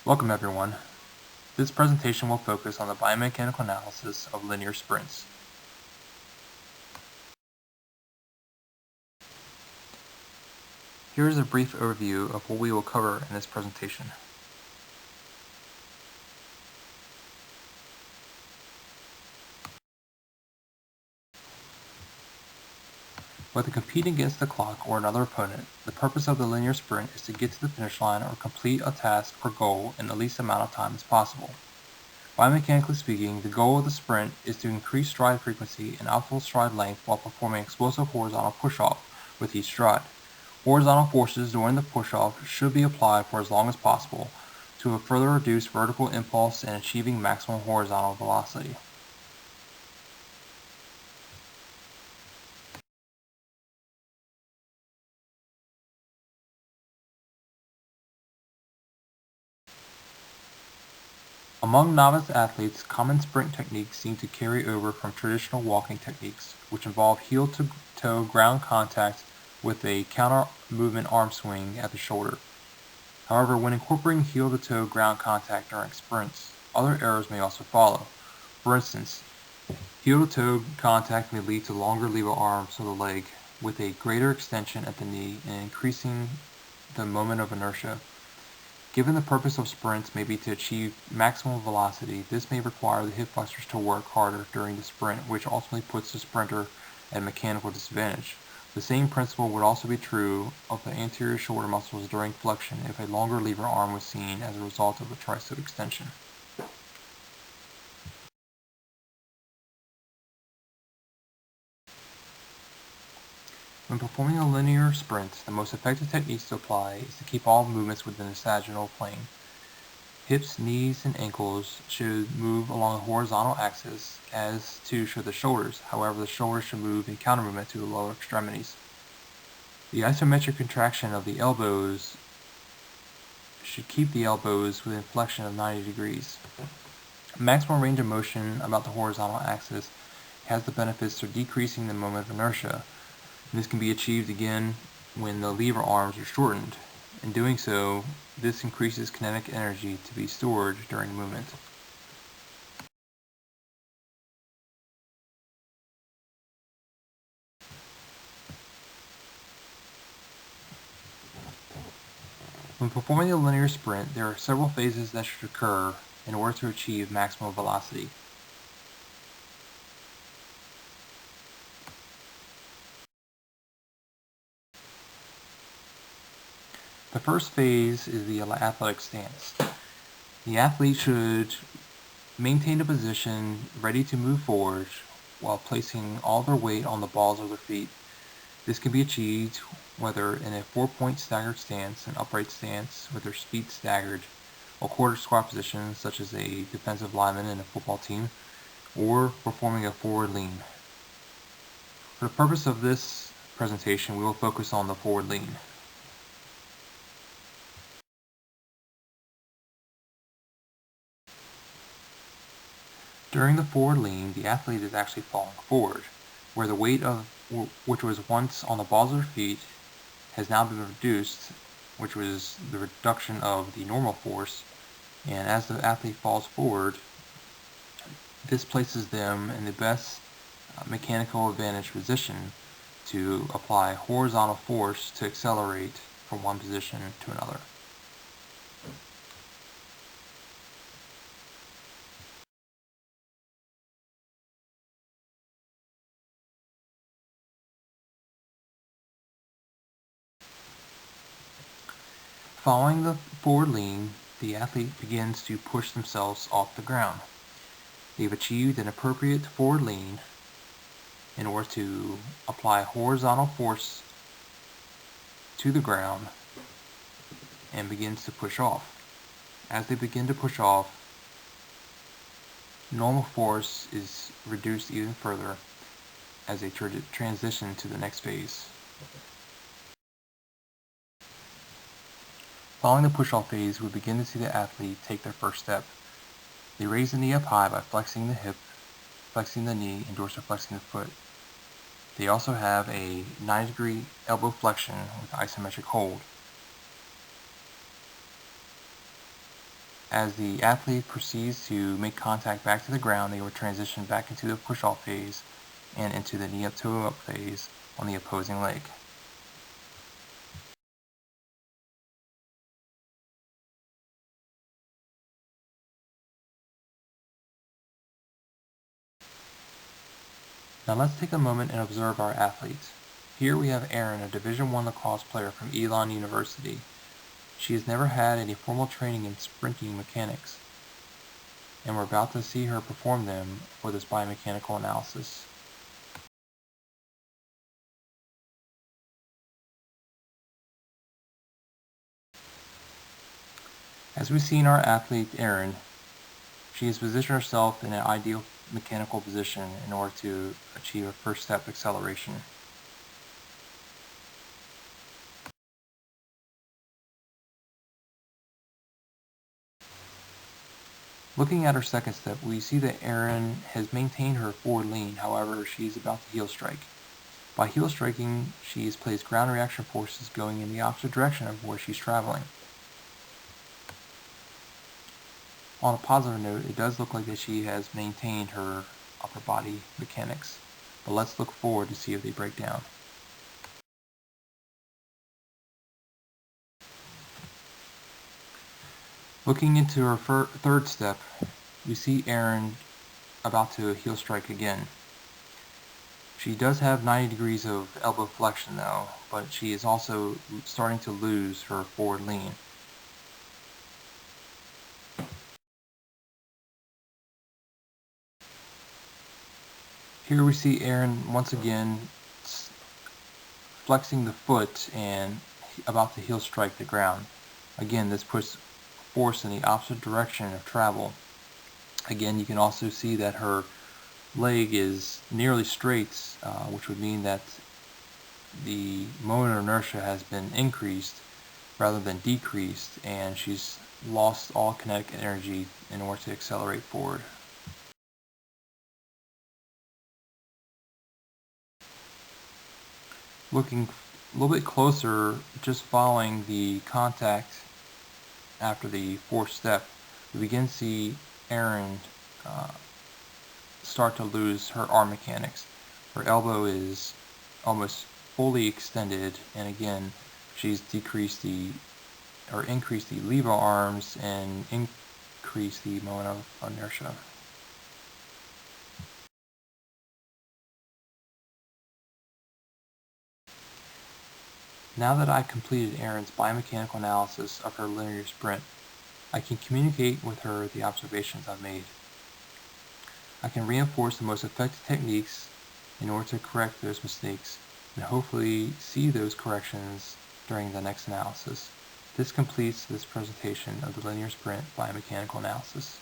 Welcome everyone. This presentation will focus on the biomechanical analysis of linear sprints. Here is a brief overview of what we will cover in this presentation. Whether competing against the clock or another opponent, the purpose of the linear sprint is to get to the finish line or complete a task or goal in the least amount of time as possible. Biomechanically speaking, the goal of the sprint is to increase stride frequency and optimal stride length while performing explosive horizontal push-off with each stride. Horizontal forces during the push-off should be applied for as long as possible to further reduce vertical impulse and achieving maximum horizontal velocity. Among novice athletes, common sprint techniques seem to carry over from traditional walking techniques, which involve heel-to-toe ground contact with a counter-movement arm swing at the shoulder. However, when incorporating heel-to-toe ground contact during sprints, other errors may also follow. For instance, heel-to-toe contact may lead to longer lever arms of the leg, with a greater extension at the knee and increasing the moment of inertia. Given the purpose of sprints may be to achieve maximum velocity, this may require the hip flexors to work harder during the sprint, which ultimately puts the sprinter at a mechanical disadvantage. The same principle would also be true of the anterior shoulder muscles during flexion if a longer lever arm was seen as a result of a tricep extension. When performing a linear sprint, the most effective techniques to apply is to keep all movements within the sagittal plane. Hips, knees, and ankles should move along a horizontal axis, as too should the shoulders. However, the shoulders should move in counter-movement to the lower extremities. The isometric contraction of the elbows should keep the elbows within flexion of 90 degrees. Maximum range of motion about the horizontal axis has the benefits of decreasing the moment of inertia. This can be achieved again when the lever arms are shortened. In doing so, this increases kinetic energy to be stored during movement. When performing a linear sprint, there are several phases that should occur in order to achieve maximum velocity. The first phase is the athletic stance. The athlete should maintain a position ready to move forward while placing all their weight on the balls of their feet. This can be achieved whether in a 4-point staggered stance, an upright stance with their feet staggered, a quarter squat position such as a defensive lineman in a football team, or performing a forward lean. For the purpose of this presentation, we will focus on the forward lean. During the forward lean, the athlete is actually falling forward, where the weight of which was once on the balls of their feet has now been reduced, which was the reduction of the normal force, and as the athlete falls forward, this places them in the best mechanical advantage position to apply horizontal force to accelerate from one position to another. Following the forward lean, the athlete begins to push themselves off the ground. They've achieved an appropriate forward lean in order to apply horizontal force to the ground and begins to push off. As they begin to push off, normal force is reduced even further as they transition to the next phase. Following the push-off phase, we begin to see the athlete take their first step. They raise the knee up high by flexing the hip, flexing the knee, and dorsiflexing the foot. They also have a 90-degree elbow flexion with isometric hold. As the athlete proceeds to make contact back to the ground, they will transition back into the push-off phase and into the knee up toe up phase on the opposing leg. Now let's take a moment and observe our athletes. Here we have Erin, a Division I lacrosse player from Elon University. She has never had any formal training in sprinting mechanics, and we're about to see her perform them for this biomechanical analysis. As we see in our athlete Erin, she has positioned herself in an ideal mechanical position in order to achieve a first step acceleration. Looking at her second step, we see that Erin has maintained her forward lean, however, she is about to heel strike. By heel striking, she has placed ground reaction forces going in the opposite direction of where she's traveling. On a positive note, it does look like that she has maintained her upper body mechanics, but let's look forward to see if they break down. Looking into her third step, we see Erin about to heel strike again. She does have 90 degrees of elbow flexion though, but she is also starting to lose her forward lean. Here we see Erin once again flexing the foot and about to heel strike the ground. Again, this puts force in the opposite direction of travel. Again, you can also see that her leg is nearly straight, which would mean that the moment of inertia has been increased rather than decreased, and she's lost all kinetic energy in order to accelerate forward. Looking a little bit closer, just following the contact after the fourth step, we begin to see Erin start to lose her arm mechanics. Her elbow is almost fully extended, and again, she's increased the lever arms and increased the moment of inertia. Now that I've completed Erin's biomechanical analysis of her linear sprint, I can communicate with her the observations I've made. I can reinforce the most effective techniques in order to correct those mistakes and hopefully see those corrections during the next analysis. This completes this presentation of the linear sprint biomechanical analysis.